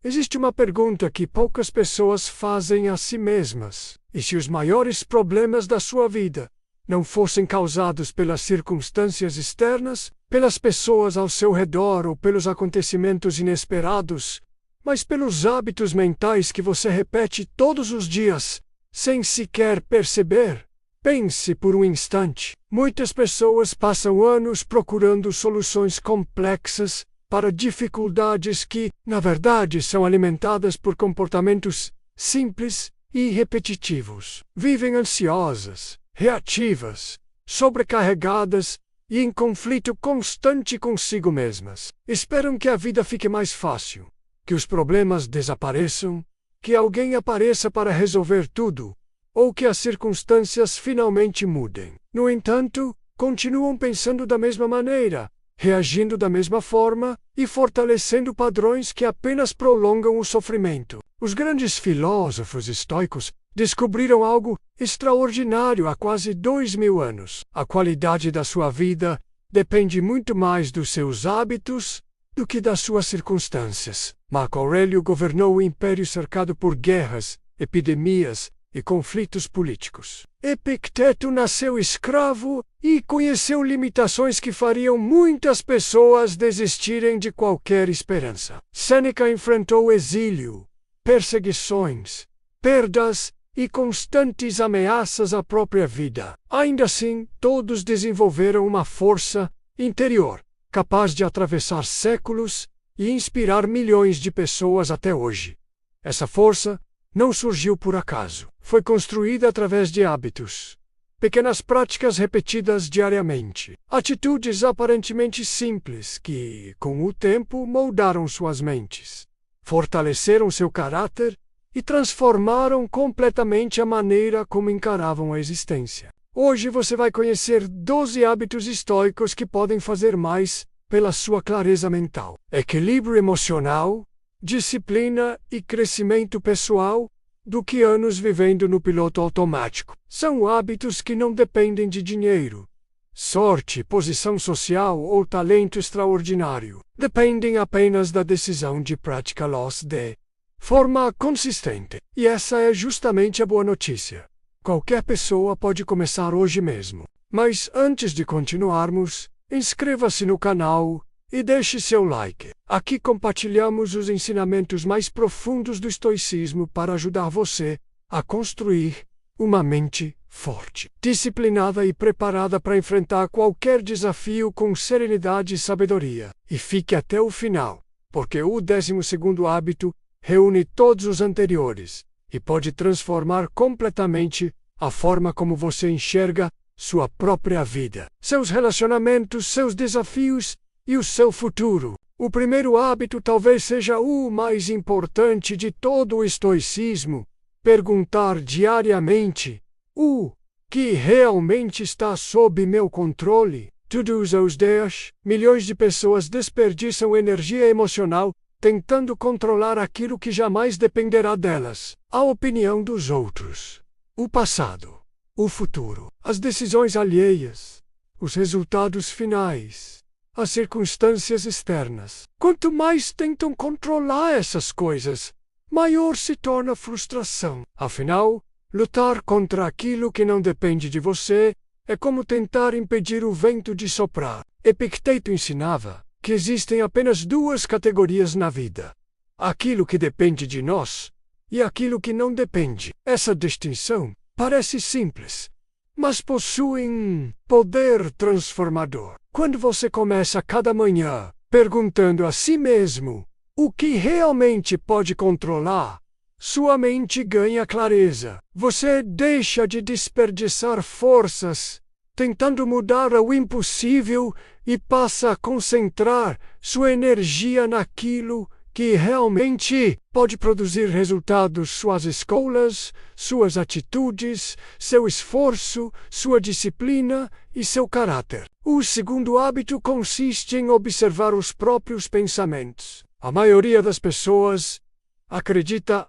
existe uma pergunta que poucas pessoas fazem a si mesmas. E se os maiores problemas da sua vida não fossem causados pelas circunstâncias externas, pelas pessoas ao seu redor ou pelos acontecimentos inesperados, mas pelos hábitos mentais que você repete todos os dias, sem sequer perceber? Pense por um instante. Muitas pessoas passam anos procurando soluções complexas para dificuldades que, na verdade, são alimentadas por comportamentos simples e repetitivos. Vivem ansiosas, reativas, sobrecarregadas e em conflito constante consigo mesmas. Esperam que a vida fique mais fácil, que os problemas desapareçam, que alguém apareça para resolver tudo, ou que as circunstâncias finalmente mudem. No entanto, continuam pensando da mesma maneira, reagindo da mesma forma e fortalecendo padrões que apenas prolongam o sofrimento. Os grandes filósofos estoicos descobriram algo extraordinário há quase 2000 anos. A qualidade da sua vida depende muito mais dos seus hábitos do que das suas circunstâncias. Marco Aurélio governou o império cercado por guerras, epidemias e conflitos políticos. Epicteto nasceu escravo e conheceu limitações que fariam muitas pessoas desistirem de qualquer esperança. Sêneca enfrentou exílio, perseguições, perdas e constantes ameaças à própria vida. Ainda assim, todos desenvolveram uma força interior, capaz de atravessar séculos e inspirar milhões de pessoas até hoje. Essa força não surgiu por acaso. Foi construída através de hábitos, pequenas práticas repetidas diariamente, atitudes aparentemente simples que, com o tempo, moldaram suas mentes, fortaleceram seu caráter e transformaram completamente a maneira como encaravam a existência. Hoje você vai conhecer 12 hábitos estoicos que podem fazer mais pela sua clareza mental, equilíbrio emocional, disciplina e crescimento pessoal do que anos vivendo no piloto automático. São hábitos que não dependem de dinheiro, sorte, posição social ou talento extraordinário. Dependem apenas da decisão de praticá-los de forma consistente. E essa é justamente a boa notícia. Qualquer pessoa pode começar hoje mesmo. Mas antes de continuarmos, inscreva-se no canal e deixe seu like. Aqui compartilhamos os ensinamentos mais profundos do estoicismo para ajudar você a construir uma mente forte, disciplinada e preparada para enfrentar qualquer desafio com serenidade e sabedoria. E fique até o final, porque o 12º hábito reúne todos os anteriores e pode transformar completamente a forma como você enxerga sua própria vida, seus relacionamentos, seus desafios e o seu futuro. O primeiro hábito talvez seja o mais importante de todo o estoicismo: perguntar diariamente: o que realmente está sob meu controle? Todos os dias, milhões de pessoas desperdiçam energia emocional tentando controlar aquilo que jamais dependerá delas: a opinião dos outros, o passado, o futuro, as decisões alheias, os resultados finais, as circunstâncias externas. Quanto mais tentam controlar essas coisas, maior se torna a frustração. Afinal, lutar contra aquilo que não depende de você é como tentar impedir o vento de soprar. Epicteto ensinava que existem apenas duas categorias na vida: aquilo que depende de nós e aquilo que não depende. Essa distinção parece simples, mas possui um poder transformador. Quando você começa cada manhã perguntando a si mesmo o que realmente pode controlar, sua mente ganha clareza. Você deixa de desperdiçar forças tentando mudar o impossível e passa a concentrar sua energia naquilo que realmente pode produzir resultados: suas escolhas, suas atitudes, seu esforço, sua disciplina e seu caráter. O segundo hábito consiste em observar os próprios pensamentos. A maioria das pessoas acredita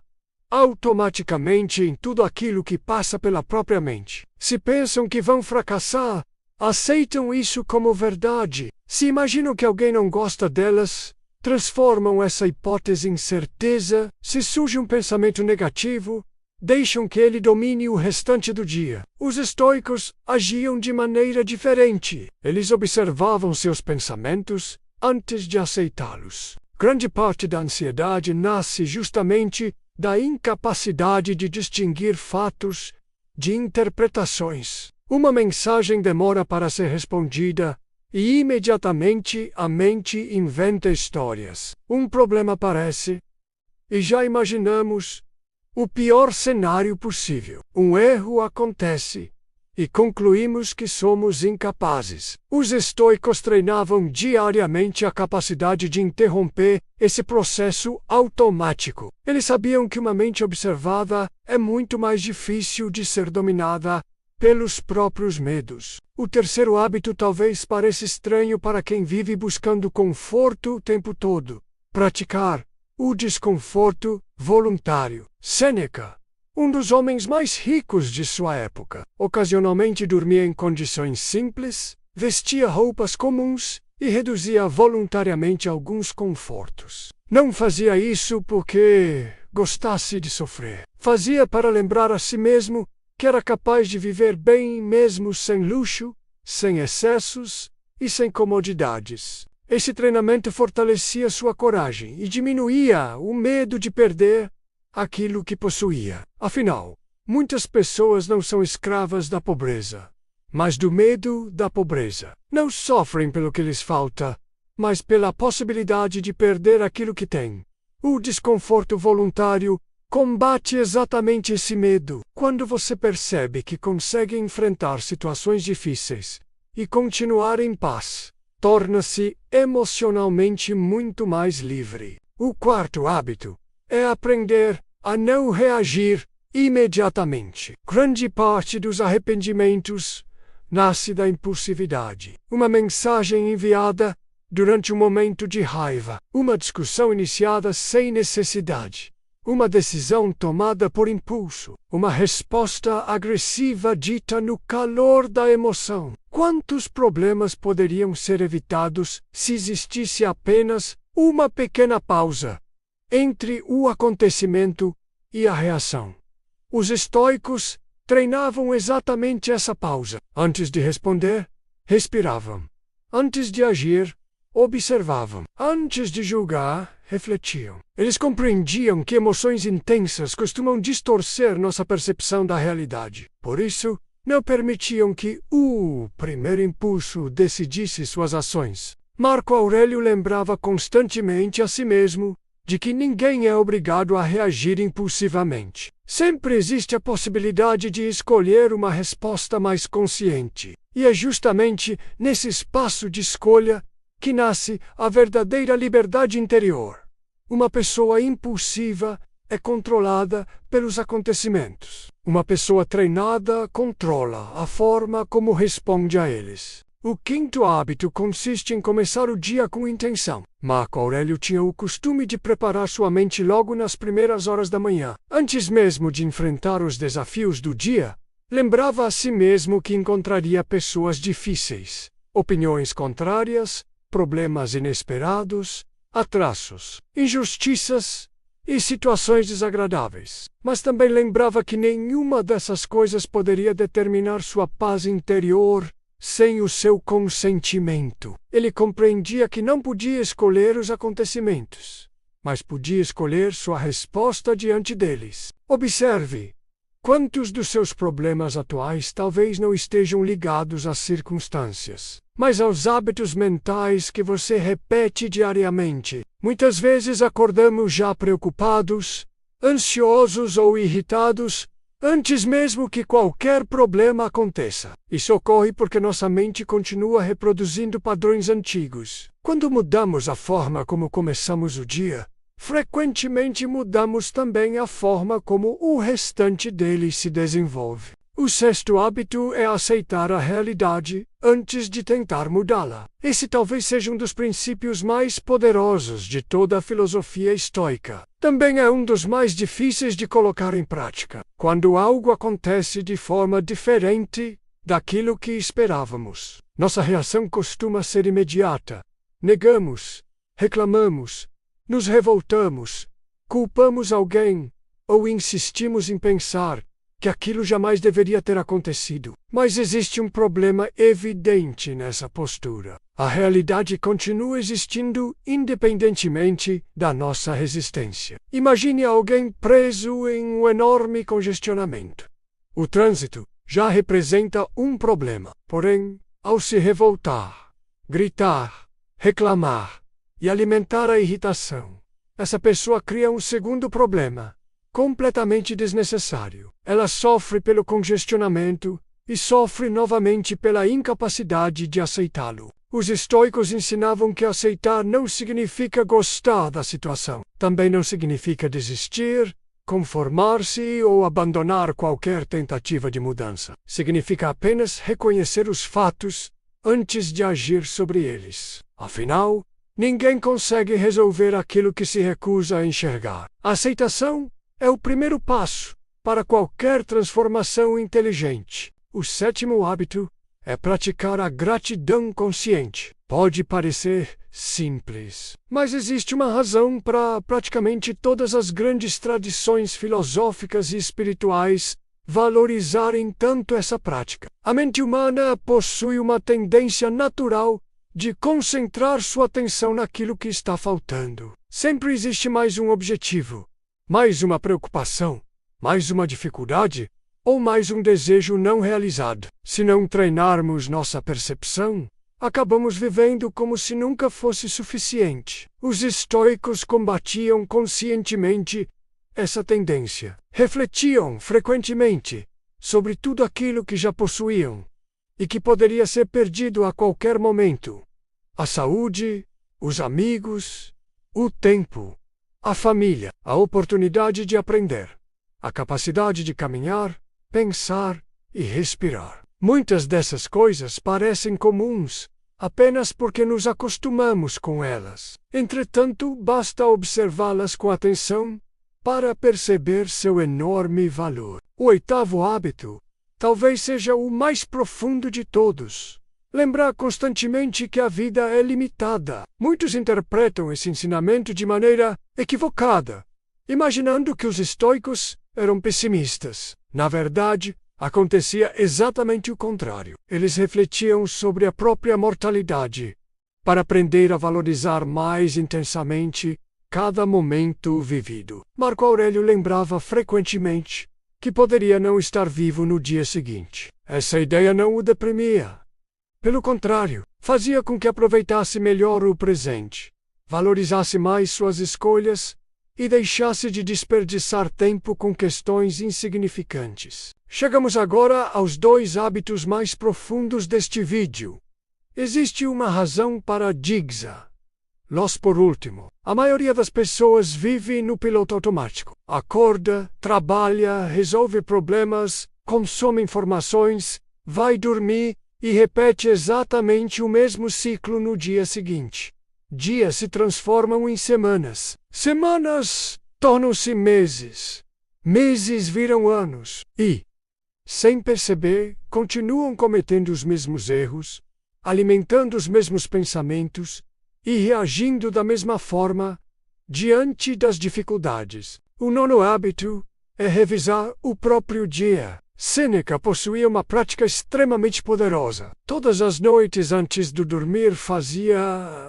automaticamente em tudo aquilo que passa pela própria mente. Se pensam que vão fracassar, aceitam isso como verdade. Se imaginam que alguém não gosta delas, transformam essa hipótese em certeza. Se surge um pensamento negativo, deixam que ele domine o restante do dia. Os estoicos agiam de maneira diferente. Eles observavam seus pensamentos antes de aceitá-los. Grande parte da ansiedade nasce justamente da incapacidade de distinguir fatos de interpretações. Uma mensagem demora para ser respondida e imediatamente a mente inventa histórias. Um problema aparece e já imaginamos o pior cenário possível. Um erro acontece e concluímos que somos incapazes. Os estoicos treinavam diariamente a capacidade de interromper esse processo automático. Eles sabiam que uma mente observada é muito mais difícil de ser dominada pelos próprios medos. O terceiro hábito talvez pareça estranho para quem vive buscando conforto o tempo todo. Praticar o desconforto voluntário. Sêneca, um dos homens mais ricos de sua época, ocasionalmente dormia em condições simples, vestia roupas comuns e reduzia voluntariamente alguns confortos. Não fazia isso porque gostasse de sofrer. Fazia para lembrar a si mesmo que era capaz de viver bem mesmo sem luxo, sem excessos e sem comodidades. Esse treinamento fortalecia sua coragem e diminuía o medo de perder aquilo que possuía. Afinal, muitas pessoas não são escravas da pobreza, mas do medo da pobreza. Não sofrem pelo que lhes falta, mas pela possibilidade de perder aquilo que têm. O desconforto voluntário combate exatamente esse medo. Quando você percebe que consegue enfrentar situações difíceis e continuar em paz, torna-se emocionalmente muito mais livre. O quarto hábito é aprender a não reagir imediatamente. Grande parte dos arrependimentos nasce da impulsividade. Uma mensagem enviada durante um momento de raiva, uma discussão iniciada sem necessidade, uma decisão tomada por impulso, uma resposta agressiva dita no calor da emoção. Quantos problemas poderiam ser evitados se existisse apenas uma pequena pausa entre o acontecimento e a reação? Os estoicos treinavam exatamente essa pausa. Antes de responder, respiravam. Antes de agir, observavam. Antes de julgar, refletiam. Eles compreendiam que emoções intensas costumam distorcer nossa percepção da realidade. Por isso, não permitiam que o primeiro impulso decidisse suas ações. Marco Aurélio lembrava constantemente a si mesmo de que ninguém é obrigado a reagir impulsivamente. Sempre existe a possibilidade de escolher uma resposta mais consciente. E é justamente nesse espaço de escolha que nasce a verdadeira liberdade interior. Uma pessoa impulsiva é controlada pelos acontecimentos. Uma pessoa treinada controla a forma como responde a eles. O quinto hábito consiste em começar o dia com intenção. Marco Aurélio tinha o costume de preparar sua mente logo nas primeiras horas da manhã. Antes mesmo de enfrentar os desafios do dia, lembrava a si mesmo que encontraria pessoas difíceis, opiniões contrárias, problemas inesperados, atrasos, injustiças e situações desagradáveis. Mas também lembrava que nenhuma dessas coisas poderia determinar sua paz interior sem o seu consentimento. Ele compreendia que não podia escolher os acontecimentos, mas podia escolher sua resposta diante deles. Observe quantos dos seus problemas atuais talvez não estejam ligados às circunstâncias, mas aos hábitos mentais que você repete diariamente. Muitas vezes acordamos já preocupados, ansiosos ou irritados, antes mesmo que qualquer problema aconteça. Isso ocorre porque nossa mente continua reproduzindo padrões antigos. Quando mudamos a forma como começamos o dia, frequentemente mudamos também a forma como o restante dele se desenvolve. O sexto hábito é aceitar a realidade antes de tentar mudá-la. Esse talvez seja um dos princípios mais poderosos de toda a filosofia estoica. Também é um dos mais difíceis de colocar em prática. Quando algo acontece de forma diferente daquilo que esperávamos, nossa reação costuma ser imediata. Negamos, reclamamos, nos revoltamos, culpamos alguém, ou insistimos em pensar que aquilo jamais deveria ter acontecido. Mas existe um problema evidente nessa postura. A realidade continua existindo independentemente da nossa resistência. Imagine alguém preso em um enorme congestionamento. O trânsito já representa um problema. Porém, ao se revoltar, gritar, reclamar e alimentar a irritação, essa pessoa cria um segundo problema, completamente desnecessário. Ela sofre pelo congestionamento e sofre novamente pela incapacidade de aceitá-lo. Os estoicos ensinavam que aceitar não significa gostar da situação. Também não significa desistir, conformar-se ou abandonar qualquer tentativa de mudança. Significa apenas reconhecer os fatos antes de agir sobre eles. Afinal, ninguém consegue resolver aquilo que se recusa a enxergar. A aceitação é o primeiro passo para qualquer transformação inteligente. O sétimo hábito é praticar a gratidão consciente. Pode parecer simples, mas existe uma razão para praticamente todas as grandes tradições filosóficas e espirituais valorizarem tanto essa prática. A mente humana possui uma tendência natural de concentrar sua atenção naquilo que está faltando. Sempre existe mais um objetivo, mais uma preocupação, mais uma dificuldade ou mais um desejo não realizado. Se não treinarmos nossa percepção, acabamos vivendo como se nunca fosse suficiente. Os estoicos combatiam conscientemente essa tendência. Refletiam frequentemente sobre tudo aquilo que já possuíam e que poderia ser perdido a qualquer momento: a saúde, os amigos, o tempo, a família, a oportunidade de aprender, a capacidade de caminhar, pensar e respirar. Muitas dessas coisas parecem comuns apenas porque nos acostumamos com elas. Entretanto, basta observá-las com atenção para perceber seu enorme valor. O oitavo hábito talvez seja o mais profundo de todos. Lembrar constantemente que a vida é limitada. Muitos interpretam esse ensinamento de maneira equivocada, imaginando que os estoicos eram pessimistas. Na verdade, acontecia exatamente o contrário. Eles refletiam sobre a própria mortalidade para aprender a valorizar mais intensamente cada momento vivido. Marco Aurélio lembrava frequentemente que poderia não estar vivo no dia seguinte. Essa ideia não o deprimia. Pelo contrário, fazia com que aproveitasse melhor o presente, valorizasse mais suas escolhas e deixasse de desperdiçar tempo com questões insignificantes. Chegamos agora aos 2 hábitos mais profundos deste vídeo. Existe uma razão para Digza. Los por último. A maioria das pessoas vive no piloto automático. Acorda, trabalha, resolve problemas, consome informações, vai dormir e repete exatamente o mesmo ciclo no dia seguinte. Dias se transformam em semanas. Semanas tornam-se meses. Meses viram anos. E, sem perceber, continuam cometendo os mesmos erros, alimentando os mesmos pensamentos e reagindo da mesma forma diante das dificuldades. O 9º hábito é revisar o próprio dia. Sêneca possuía uma prática extremamente poderosa. Todas as noites antes de dormir fazia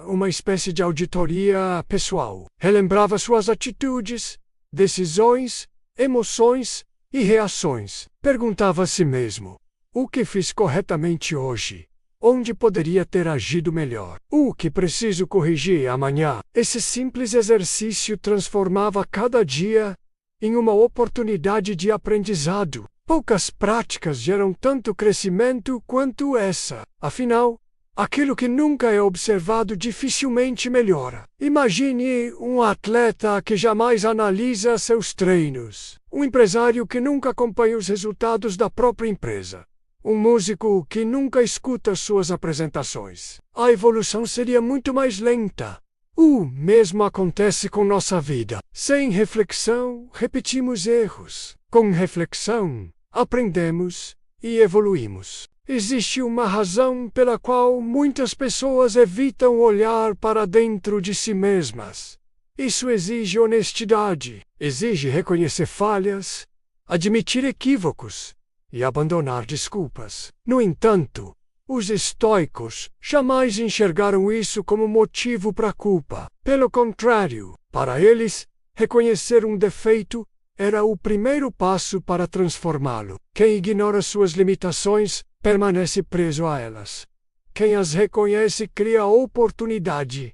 uma espécie de auditoria pessoal. Relembrava suas atitudes, decisões, emoções e reações. Perguntava a si mesmo: o que fiz corretamente hoje? Onde poderia ter agido melhor? O que preciso corrigir amanhã? Esse simples exercício transformava cada dia em uma oportunidade de aprendizado. Poucas práticas geram tanto crescimento quanto essa. Afinal, aquilo que nunca é observado dificilmente melhora. Imagine um atleta que jamais analisa seus treinos, um empresário que nunca acompanha os resultados da própria empresa, um músico que nunca escuta suas apresentações. A evolução seria muito mais lenta. O mesmo acontece com nossa vida. Sem reflexão, repetimos erros. Com reflexão, aprendemos e evoluímos. Existe uma razão pela qual muitas pessoas evitam olhar para dentro de si mesmas. Isso exige honestidade, exige reconhecer falhas, admitir equívocos e abandonar desculpas. No entanto, os estoicos jamais enxergaram isso como motivo para culpa. Pelo contrário, para eles, reconhecer um defeito era o primeiro passo para transformá-lo. Quem ignora suas limitações permanece preso a elas. Quem as reconhece cria a oportunidade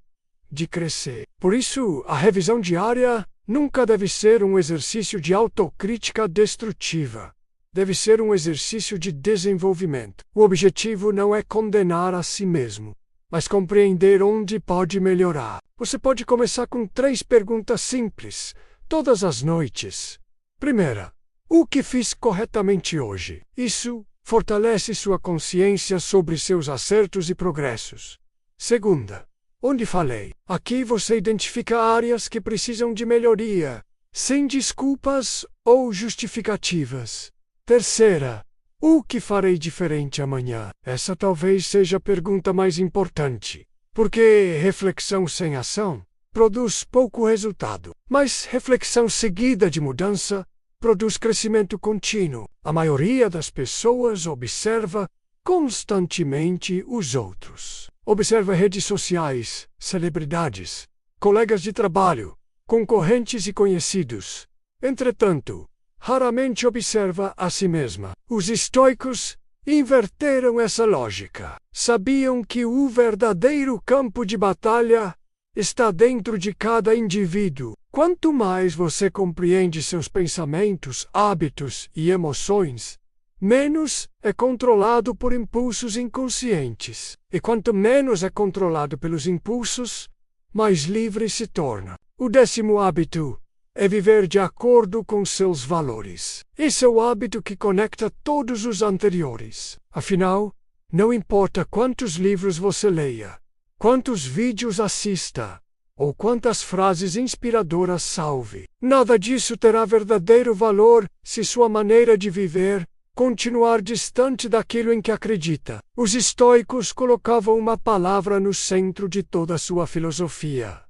de crescer. Por isso, a revisão diária nunca deve ser um exercício de autocrítica destrutiva. Deve ser um exercício de desenvolvimento. O objetivo não é condenar a si mesmo, mas compreender onde pode melhorar. Você pode começar com 3 perguntas simples, todas as noites. Primeira, o que fiz corretamente hoje? Isso fortalece sua consciência sobre seus acertos e progressos. Segunda, onde falhei? Aqui você identifica áreas que precisam de melhoria, sem desculpas ou justificativas. Terceira, o que farei diferente amanhã? Essa talvez seja a pergunta mais importante, porque reflexão sem ação produz pouco resultado, mas reflexão seguida de mudança produz crescimento contínuo. A maioria das pessoas observa constantemente os outros. Observa redes sociais, celebridades, colegas de trabalho, concorrentes e conhecidos. Entretanto, raramente observa a si mesma. Os estoicos inverteram essa lógica. Sabiam que o verdadeiro campo de batalha está dentro de cada indivíduo. Quanto mais você compreende seus pensamentos, hábitos e emoções, menos é controlado por impulsos inconscientes. E quanto menos é controlado pelos impulsos, mais livre se torna. O 10º hábito é viver de acordo com seus valores. Esse é o hábito que conecta todos os anteriores. Afinal, não importa quantos livros você leia, quantos vídeos assista, ou quantas frases inspiradoras salve, nada disso terá verdadeiro valor se sua maneira de viver continuar distante daquilo em que acredita. Os estoicos colocavam uma palavra no centro de toda a sua filosofia: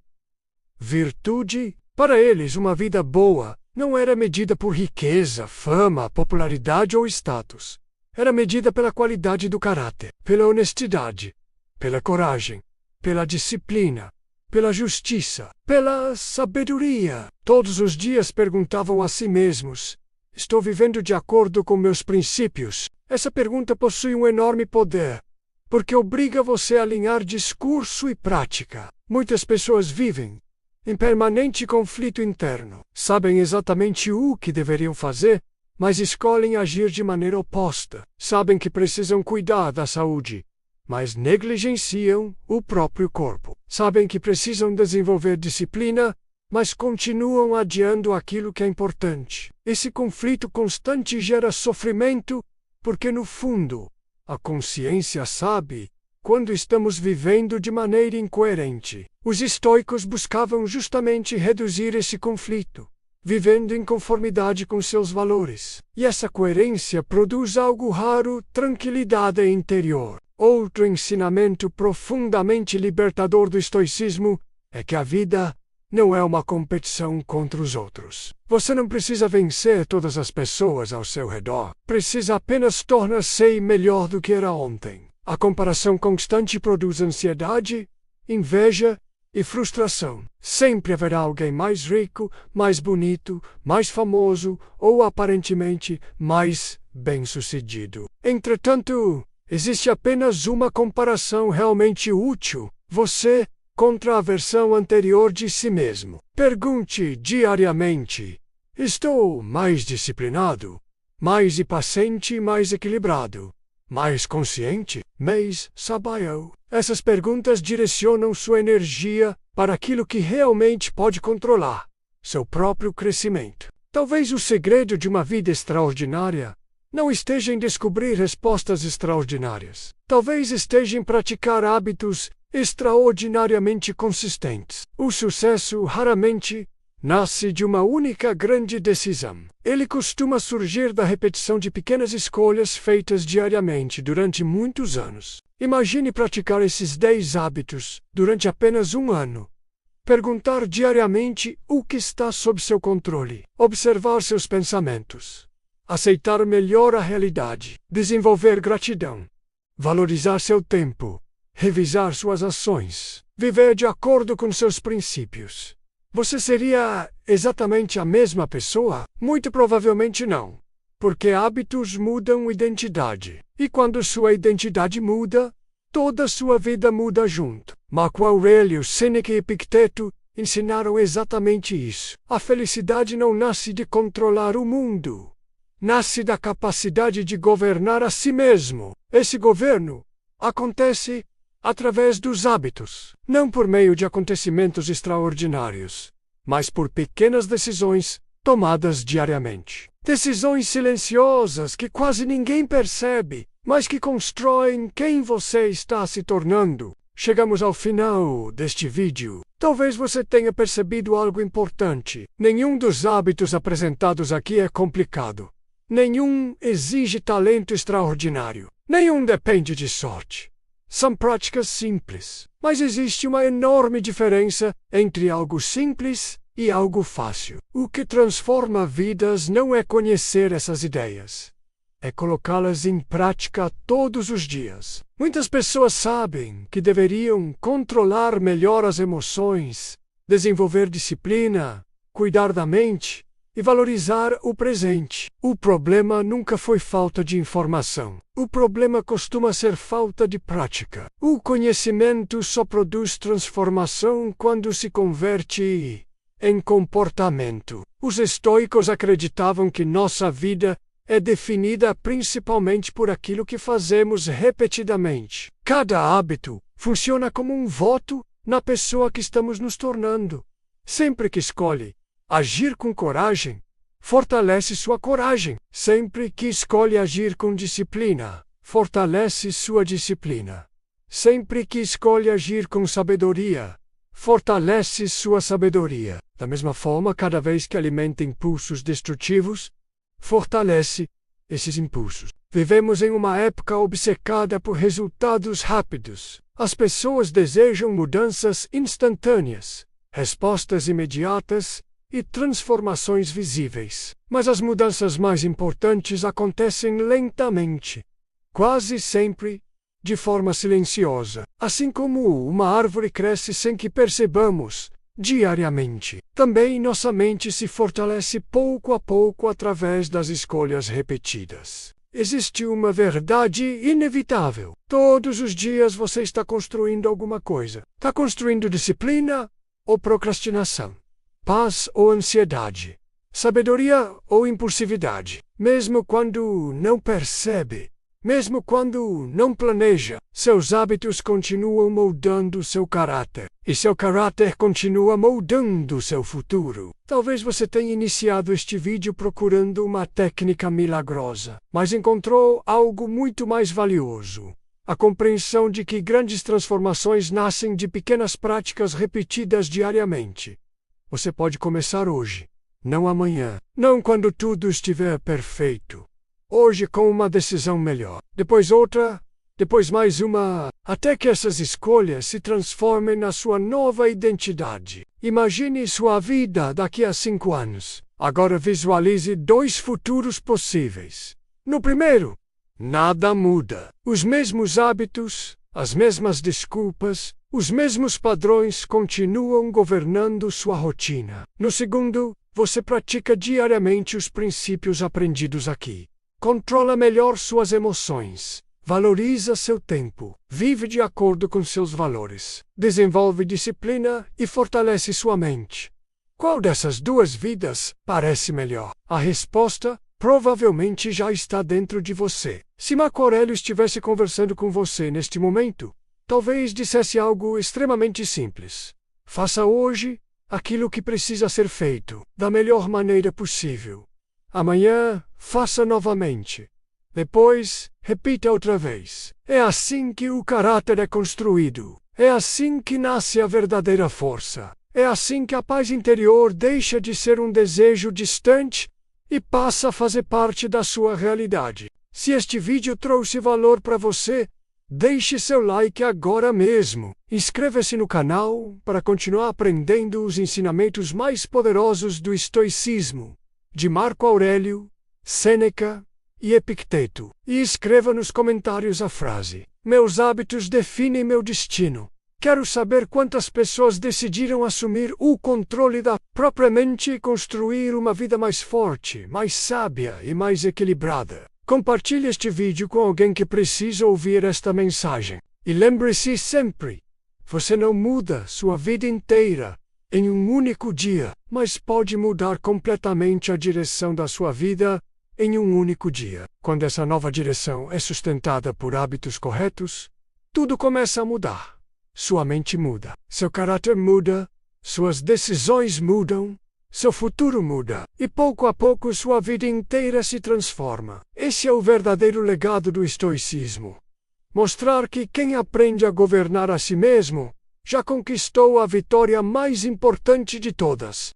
virtude. Para eles, uma vida boa não era medida por riqueza, fama, popularidade ou status. Era medida pela qualidade do caráter, pela honestidade, pela coragem, pela disciplina, pela justiça, pela sabedoria. Todos os dias perguntavam a si mesmos: estou vivendo de acordo com meus princípios? Essa pergunta possui um enorme poder, porque obriga você a alinhar discurso e prática. Muitas pessoas vivem em permanente conflito interno. Sabem exatamente o que deveriam fazer, mas escolhem agir de maneira oposta. Sabem que precisam cuidar da saúde, mas negligenciam o próprio corpo. Sabem que precisam desenvolver disciplina, mas continuam adiando aquilo que é importante. Esse conflito constante gera sofrimento, porque no fundo, a consciência sabe quando estamos vivendo de maneira incoerente. Os estoicos buscavam justamente reduzir esse conflito, vivendo em conformidade com seus valores. E essa coerência produz algo raro: tranquilidade interior. Outro ensinamento profundamente libertador do estoicismo é que a vida não é uma competição contra os outros. Você não precisa vencer todas as pessoas ao seu redor. Precisa apenas tornar-se melhor do que era ontem. A comparação constante produz ansiedade, inveja e frustração. Sempre haverá alguém mais rico, mais bonito, mais famoso ou aparentemente mais bem-sucedido. Entretanto, existe apenas uma comparação realmente útil: você contra a versão anterior de si mesmo. Pergunte diariamente: estou mais disciplinado, mais impaciente e mais equilibrado? Mais consciente? Mês Sabaio. Essas perguntas direcionam sua energia para aquilo que realmente pode controlar: seu próprio crescimento. Talvez o segredo de uma vida extraordinária não esteja em descobrir respostas extraordinárias. Talvez esteja em praticar hábitos extraordinariamente consistentes. O sucesso raramente nasce de uma única grande decisão. Ele costuma surgir da repetição de pequenas escolhas feitas diariamente durante muitos anos. Imagine praticar esses 10 hábitos durante apenas um ano. Perguntar diariamente o que está sob seu controle. Observar seus pensamentos. Aceitar melhor a realidade. Desenvolver gratidão. Valorizar seu tempo. Revisar suas ações. Viver de acordo com seus princípios. Você seria exatamente a mesma pessoa? Muito provavelmente não. Porque hábitos mudam identidade. E quando sua identidade muda, toda sua vida muda junto. Marco Aurélio, Sêneca e Epicteto ensinaram exatamente isso. A felicidade não nasce de controlar o mundo. Nasce da capacidade de governar a si mesmo. Esse governo acontece através dos hábitos, não por meio de acontecimentos extraordinários, mas por pequenas decisões tomadas diariamente. Decisões silenciosas que quase ninguém percebe, mas que constroem quem você está se tornando. Chegamos ao final deste vídeo. Talvez você tenha percebido algo importante. Nenhum dos hábitos apresentados aqui é complicado. Nenhum exige talento extraordinário. Nenhum depende de sorte. São práticas simples, mas existe uma enorme diferença entre algo simples e algo fácil. O que transforma vidas não é conhecer essas ideias, é colocá-las em prática todos os dias. Muitas pessoas sabem que deveriam controlar melhor as emoções, desenvolver disciplina, cuidar da mente e valorizar o presente. O problema nunca foi falta de informação. O problema costuma ser falta de prática. O conhecimento só produz transformação quando se converte em comportamento. Os estoicos acreditavam que nossa vida é definida principalmente por aquilo que fazemos repetidamente. Cada hábito funciona como um voto na pessoa que estamos nos tornando. Sempre que escolhe agir com coragem, fortalece sua coragem. Sempre que escolhe agir com disciplina, fortalece sua disciplina. Sempre que escolhe agir com sabedoria, fortalece sua sabedoria. Da mesma forma, cada vez que alimenta impulsos destrutivos, fortalece esses impulsos. Vivemos em uma época obcecada por resultados rápidos. As pessoas desejam mudanças instantâneas, respostas imediatas e transformações visíveis. Mas as mudanças mais importantes acontecem lentamente, quase sempre de forma silenciosa. Assim como uma árvore cresce sem que percebamos, diariamente. Também nossa mente se fortalece pouco a pouco através das escolhas repetidas. Existe uma verdade inevitável. Todos os dias você está construindo alguma coisa. Está construindo disciplina ou procrastinação? Paz ou ansiedade? Sabedoria ou impulsividade? Mesmo quando não percebe, mesmo quando não planeja, seus hábitos continuam moldando seu caráter. E seu caráter continua moldando seu futuro. Talvez você tenha iniciado este vídeo procurando uma técnica milagrosa, mas encontrou algo muito mais valioso. A compreensão de que grandes transformações nascem de pequenas práticas repetidas diariamente. Você pode começar hoje, não amanhã, não quando tudo estiver perfeito. Hoje com uma decisão melhor, depois outra, depois mais uma, até que essas escolhas se transformem na sua nova identidade. Imagine sua vida daqui a 5 anos. Agora visualize 2 futuros possíveis. No primeiro, nada muda. Os mesmos hábitos, as mesmas desculpas, os mesmos padrões continuam governando sua rotina. No segundo, você pratica diariamente os princípios aprendidos aqui. Controla melhor suas emoções. Valoriza seu tempo. Vive de acordo com seus valores. Desenvolve disciplina e fortalece sua mente. Qual dessas 2 vidas parece melhor? A resposta provavelmente já está dentro de você. Se Marco Aurélio estivesse conversando com você neste momento, talvez dissesse algo extremamente simples. Faça hoje aquilo que precisa ser feito, da melhor maneira possível. Amanhã, faça novamente. Depois, repita outra vez. É assim que o caráter é construído. É assim que nasce a verdadeira força. É assim que a paz interior deixa de ser um desejo distante e passa a fazer parte da sua realidade. Se este vídeo trouxe valor para você, deixe seu like agora mesmo. Inscreva-se no canal para continuar aprendendo os ensinamentos mais poderosos do estoicismo, de Marco Aurélio, Sêneca e Epicteto. E escreva nos comentários a frase: meus hábitos definem meu destino. Quero saber quantas pessoas decidiram assumir o controle da própria mente e construir uma vida mais forte, mais sábia e mais equilibrada. Compartilhe este vídeo com alguém que precisa ouvir esta mensagem. E lembre-se sempre, você não muda sua vida inteira em um único dia, mas pode mudar completamente a direção da sua vida em um único dia. Quando essa nova direção é sustentada por hábitos corretos, tudo começa a mudar. Sua mente muda, seu caráter muda, suas decisões mudam, seu futuro muda, e pouco a pouco sua vida inteira se transforma. Esse é o verdadeiro legado do estoicismo. Mostrar que quem aprende a governar a si mesmo já conquistou a vitória mais importante de todas.